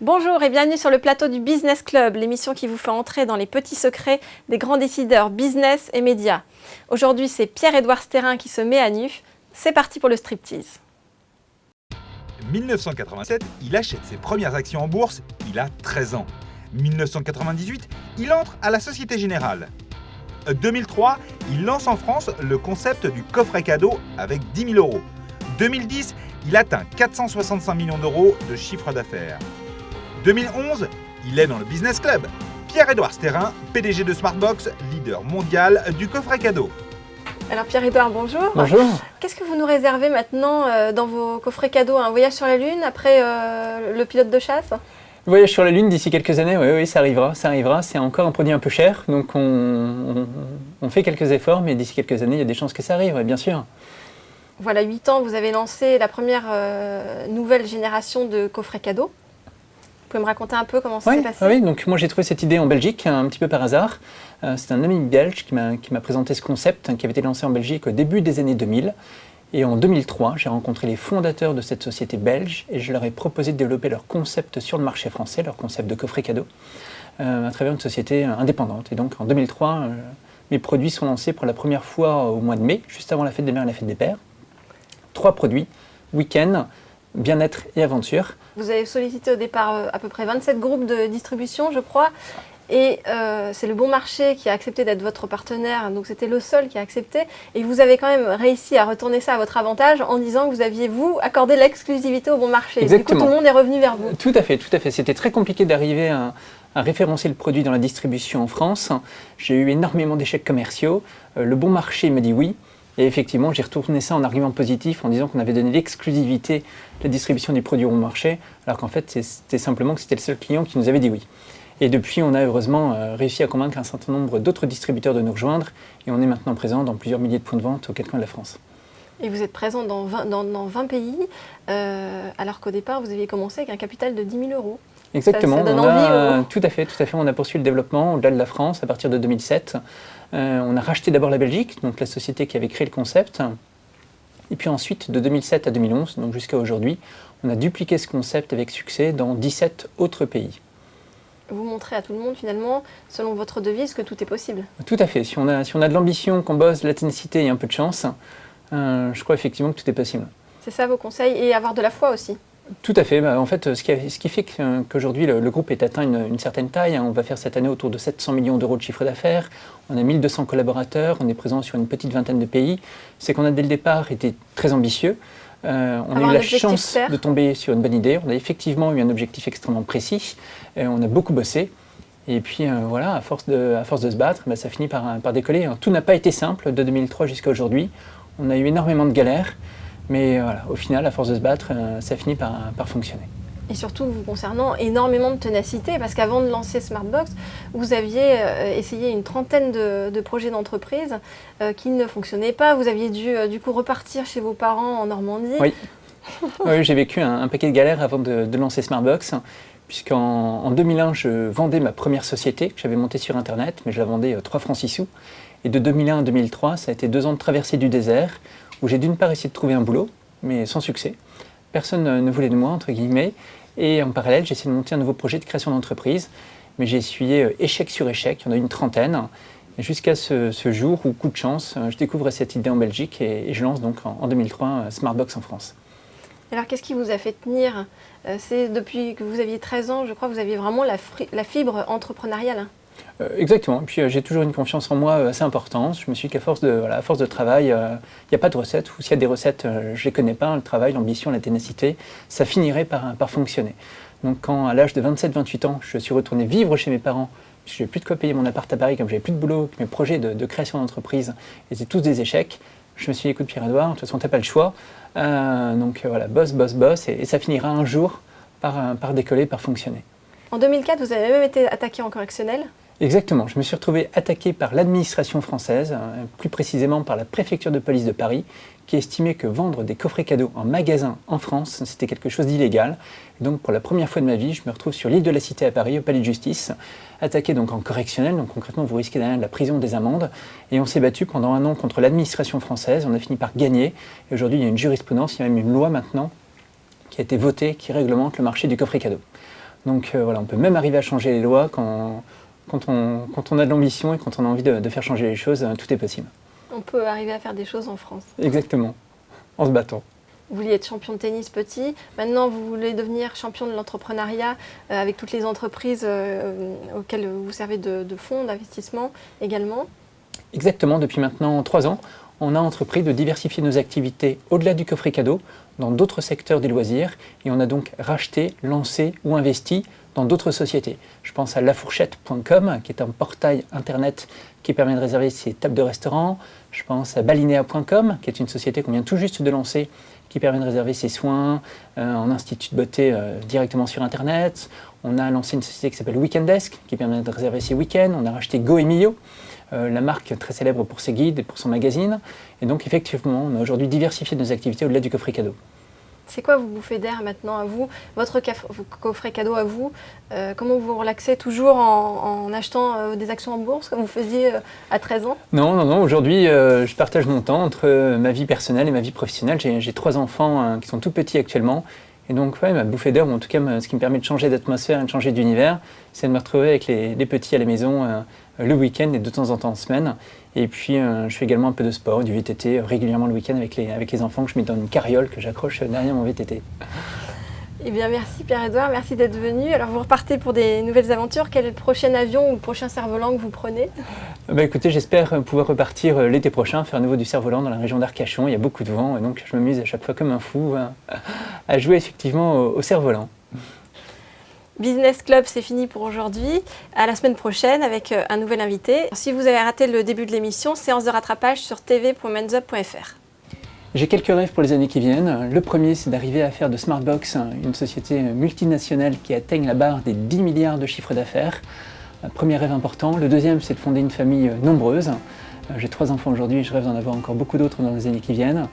Bonjour et bienvenue sur le plateau du Business Club, l'émission qui vous fait entrer dans les petits secrets des grands décideurs business et médias. Aujourd'hui, c'est Pierre-Édouard Stérin qui se met à nu. C'est parti pour le striptease. 1987, il achète ses premières actions en bourse, il a 13 ans. 1998, il entre à la Société Générale. 2003, il lance en France le concept du coffret cadeau avec 10 000 euros. 2010, il atteint 465 millions d'euros de chiffre d'affaires. 2011, il est dans le Business Club. Pierre-Édouard Stérin, PDG de Smartbox, leader mondial du coffret cadeau. Alors Pierre-Édouard, bonjour. Bonjour. Qu'est-ce que vous nous réservez maintenant dans vos coffrets cadeaux? Un voyage sur la Lune après le pilote de chasse? Le voyage sur la Lune d'ici quelques années, oui, ça arrivera. C'est encore un produit un peu cher, donc on fait quelques efforts, mais d'ici quelques années, il y a des chances que ça arrive, bien sûr. Voilà, 8 ans, vous avez lancé la première nouvelle génération de coffrets cadeaux. Vous pouvez me raconter un peu comment ça s'est passé? Oui, donc moi j'ai trouvé cette idée en Belgique, un petit peu par hasard. C'est un ami belge qui m'a présenté ce concept qui avait été lancé en Belgique au début des années 2000. Et en 2003, j'ai rencontré les fondateurs de cette société belge et je leur ai proposé de développer leur concept sur le marché français, leur concept de coffret cadeau, à travers une société indépendante. Et donc en 2003, mes produits sont lancés pour la première fois au mois de mai, juste avant la fête des mères et la fête des pères. 3 produits, week-end, bien-être et aventure. Vous avez sollicité au départ à peu près 27 groupes de distribution, je crois. Et c'est le Bon Marché qui a accepté d'être votre partenaire, donc c'était le seul qui a accepté. Et vous avez quand même réussi à retourner ça à votre avantage en disant que vous aviez, vous, accordé l'exclusivité au Bon Marché. Exactement. Du coup, tout le monde est revenu vers vous. Tout à fait. C'était très compliqué d'arriver à référencer le produit dans la distribution en France. J'ai eu énormément d'échecs commerciaux. Le Bon Marché m'a dit oui. Et effectivement, j'ai retourné ça en argument positif en disant qu'on avait donné l'exclusivité de la distribution du produit au Bon Marché, alors qu'en fait, c'était simplement que c'était le seul client qui nous avait dit oui. Et depuis, on a heureusement réussi à convaincre un certain nombre d'autres distributeurs de nous rejoindre et on est maintenant présent dans plusieurs milliers de points de vente aux 4 coins de la France. Et vous êtes présent dans 20 pays, alors qu'au départ, vous aviez commencé avec un capital de 10 000 euros. Exactement, ça donne envie, tout à fait. On a poursuivi le développement au-delà de la France à partir de 2007. On a racheté d'abord la Belgique, donc la société qui avait créé le concept. Et puis ensuite, de 2007 à 2011, donc jusqu'à aujourd'hui, on a dupliqué ce concept avec succès dans 17 autres pays. Vous montrez à tout le monde, finalement, selon votre devise, que tout est possible. Tout à fait. Si on a de l'ambition, qu'on bosse, de la ténacité et un peu de chance, je crois effectivement que tout est possible. C'est ça vos conseils, et avoir de la foi aussi. Tout à fait. En fait, ce qui fait qu'aujourd'hui le groupe est atteint une certaine taille, on va faire cette année autour de 700 millions d'euros de chiffre d'affaires, on a 1200 collaborateurs, on est présent sur une petite vingtaine de pays. C'est qu'on a dès le départ été très ambitieux. On a eu la chance de tomber sur une bonne idée. On a effectivement eu un objectif extrêmement précis. On a beaucoup bossé. Et puis voilà, à force de se battre, ça finit par décoller. Tout n'a pas été simple de 2003 jusqu'à aujourd'hui. On a eu énormément de galères. Mais voilà, au final, à force de se battre, ça finit par fonctionner. Et surtout, vous concernant énormément de ténacité, parce qu'avant de lancer Smartbox, vous aviez essayé une trentaine de projets d'entreprise qui ne fonctionnaient pas. Vous aviez dû du coup repartir chez vos parents en Normandie. Oui, oui, j'ai vécu un paquet de galères avant de lancer Smartbox, puisqu'en 2001, je vendais ma première société que j'avais montée sur Internet, mais je la vendais 3 francs 6 sous. Et de 2001 à 2003, ça a été 2 ans de traversée du désert, où j'ai d'une part essayé de trouver un boulot, mais sans succès. Personne ne voulait de moi, entre guillemets. Et en parallèle, j'ai essayé de monter un nouveau projet de création d'entreprise. Mais j'ai essuyé échec sur échec, il y en a eu une trentaine. Jusqu'à ce jour où, coup de chance, je découvre cette idée en Belgique et je lance donc en 2003 Smartbox en France. Alors qu'est-ce qui vous a fait tenir? C'est depuis que vous aviez 13 ans, je crois, vous aviez vraiment la fibre entrepreneuriale. Exactement. Et puis j'ai toujours une confiance en moi assez importante. Je me suis dit qu'à force de travail, il n'y a pas de recettes. Ou s'il y a des recettes, je ne les connais pas. Le travail, l'ambition, la ténacité, ça finirait par fonctionner. Donc quand, à l'âge de 27-28 ans, je suis retourné vivre chez mes parents, puisque je n'avais plus de quoi payer mon appart à Paris, comme j'avais plus de boulot, que mes projets de création d'entreprise étaient tous des échecs, je me suis dit, écoute Pierre-Édouard, de toute façon, tu n'as pas le choix. Donc voilà, bosse, et ça finira un jour par décoller, par fonctionner. En 2004, vous avez même été attaqué en correctionnel. Exactement, je me suis retrouvé attaqué par l'administration française, plus précisément par la préfecture de police de Paris, qui estimait que vendre des coffrets cadeaux en magasin en France, c'était quelque chose d'illégal. Et donc pour la première fois de ma vie, je me retrouve sur l'île de la Cité à Paris, au palais de justice, attaqué donc en correctionnel, donc concrètement vous risquez derrière de la prison, des amendes. Et on s'est battu pendant 1 an contre l'administration française, on a fini par gagner. Et aujourd'hui il y a une jurisprudence, il y a même une loi maintenant qui a été votée, qui réglemente le marché du coffret cadeau. Donc voilà, on peut même arriver à changer les lois quand on a de l'ambition et quand on a envie de faire changer les choses, tout est possible. On peut arriver à faire des choses en France. Exactement, en se battant. Vous vouliez être champion de tennis petit, maintenant vous voulez devenir champion de l'entrepreneuriat avec toutes les entreprises auxquelles vous servez de fonds d'investissement également. Exactement, depuis maintenant 3 ans, on a entrepris de diversifier nos activités au-delà du coffret cadeau, dans d'autres secteurs des loisirs, et on a donc racheté, lancé ou investi dans d'autres sociétés. Je pense à lafourchette.com, qui est un portail internet qui permet de réserver ses tables de restaurant. Je pense à balinea.com, qui est une société qu'on vient tout juste de lancer, qui permet de réserver ses soins en institut de beauté directement sur internet. On a lancé une société qui s'appelle Weekendesk, qui permet de réserver ses week-ends. On a racheté GoEmilio, la marque très célèbre pour ses guides et pour son magazine. Et donc effectivement, on a aujourd'hui diversifié nos activités au-delà du coffret cadeau. C'est quoi vos bouffées d'air maintenant à vous, votre coffret cadeau à vous? Comment vous relaxez toujours en achetant des actions en bourse comme vous faisiez à 13 ans? Non, aujourd'hui je partage mon temps entre ma vie personnelle et ma vie professionnelle. J'ai 3 enfants qui sont tout petits actuellement. Et donc ma bouffée d'air, ou en tout cas ce qui me permet de changer d'atmosphère et de changer d'univers, c'est de me retrouver avec les petits à la maison le week-end et de temps en temps en semaine. Et puis je fais également un peu de sport, du VTT régulièrement le week-end avec les enfants que je mets dans une carriole que j'accroche derrière mon VTT. Eh bien merci Pierre-Edouard, merci d'être venu. Alors vous repartez pour des nouvelles aventures. Quel est le prochain avion ou le prochain cerf-volant que vous prenez? Écoutez, j'espère pouvoir repartir l'été prochain, faire à nouveau du cerf-volant dans la région d'Arcachon. Il y a beaucoup de vent et donc je m'amuse à chaque fois comme un fou à jouer effectivement au cerf-volant. Business Club, c'est fini pour aujourd'hui. À la semaine prochaine avec un nouvel invité. Si vous avez raté le début de l'émission, séance de rattrapage sur tv.mensup.fr. J'ai quelques rêves pour les années qui viennent. Le premier, c'est d'arriver à faire de Smartbox une société multinationale qui atteigne la barre des 10 milliards de chiffre d'affaires. Un premier rêve important. Le deuxième, c'est de fonder une famille nombreuse. J'ai 3 enfants aujourd'hui et je rêve d'en avoir encore beaucoup d'autres dans les années qui viennent.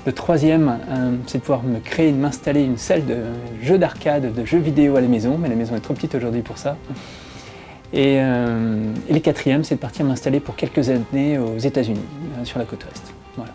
Le troisième, c'est de pouvoir me créer, de m'installer une salle de jeux d'arcade, de jeux vidéo à la maison, mais la maison est trop petite aujourd'hui pour ça. Et le quatrième, c'est de partir m'installer pour quelques années aux États-Unis, sur la côte ouest. Voilà.